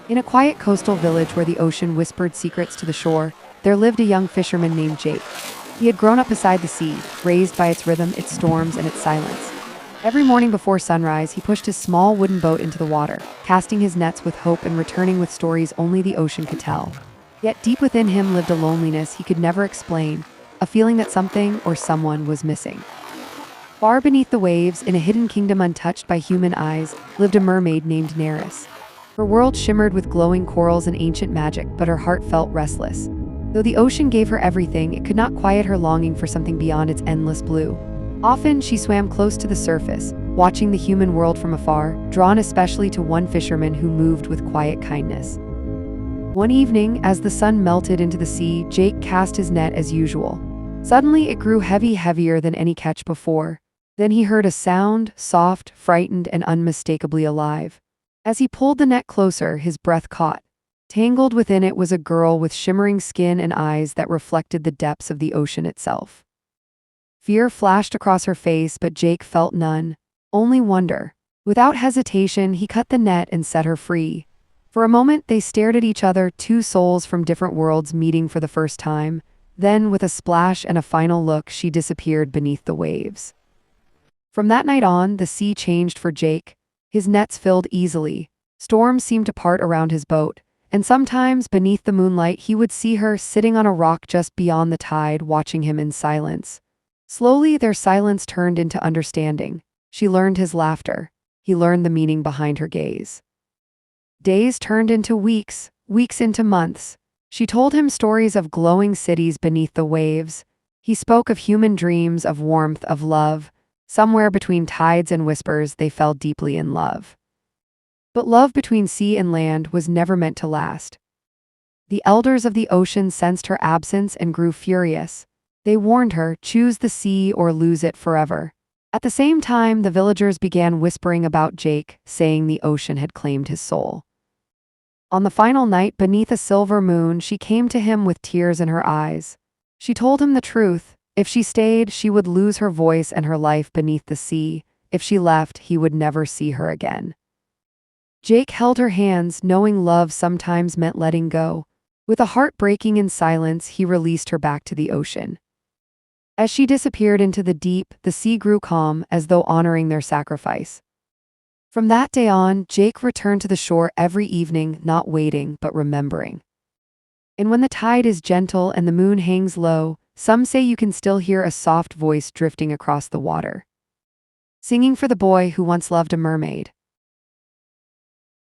In a quiet coastal village where the ocean whispered secrets to the shore, there lived a young fisherman named Jake. He had grown up beside the sea, raised by its rhythm, its storms, and its silence. Every morning before sunrise, he pushed his small wooden boat into the water, casting his nets with hope and returning with stories only the ocean could tell. Yet deep within him lived a loneliness he could never explain, a feeling that something or someone was missing. Far beneath the waves, in a hidden kingdom untouched by human eyes, lived a mermaid named Neris. Her world shimmered with glowing corals and ancient magic, but her heart felt restless. Though the ocean gave her everything, it could not quiet her longing for something beyond its endless blue. Often, she swam close to the surface, watching the human world from afar, drawn especially to one fisherman who moved with quiet kindness. One evening, as the sun melted into the sea, Jake cast his net as usual. Suddenly, it grew heavier than any catch before. Then he heard a sound, soft, frightened, and unmistakably alive. As he pulled the net closer, his breath caught. Tangled within it was a girl with shimmering skin and eyes that reflected the depths of the ocean itself. Fear flashed across her face, but Jake felt none, only wonder. Without hesitation, he cut the net and set her free. For a moment, they stared at each other, two souls from different worlds meeting for the first time. Then, with a splash and a final look, she disappeared beneath the waves. From that night on, the sea changed for Jake. His nets filled easily. Storms seemed to part around his boat. And sometimes, beneath the moonlight, he would see her sitting on a rock just beyond the tide, watching him in silence. Slowly, their silence turned into understanding. She learned his laughter. He learned the meaning behind her gaze. Days turned into weeks, weeks into months. She told him stories of glowing cities beneath the waves. He spoke of human dreams, of warmth, of love. Somewhere between tides and whispers, they fell deeply in love. But love between sea and land was never meant to last. The elders of the ocean sensed her absence and grew furious. They warned her, choose the sea or lose it forever. At the same time, the villagers began whispering about Jake, saying the ocean had claimed his soul. On the final night, beneath a silver moon, she came to him with tears in her eyes. She told him the truth. If she stayed, she would lose her voice and her life beneath the sea. If she left, he would never see her again. Jake held her hands, knowing love sometimes meant letting go. With a heart breaking in silence, he released her back to the ocean. As she disappeared into the deep, the sea grew calm, as though honoring their sacrifice. From that day on, Jake returned to the shore every evening, not waiting, but remembering. And when the tide is gentle and the moon hangs low, some say you can still hear a soft voice drifting across the water, singing for the boy who once loved a mermaid.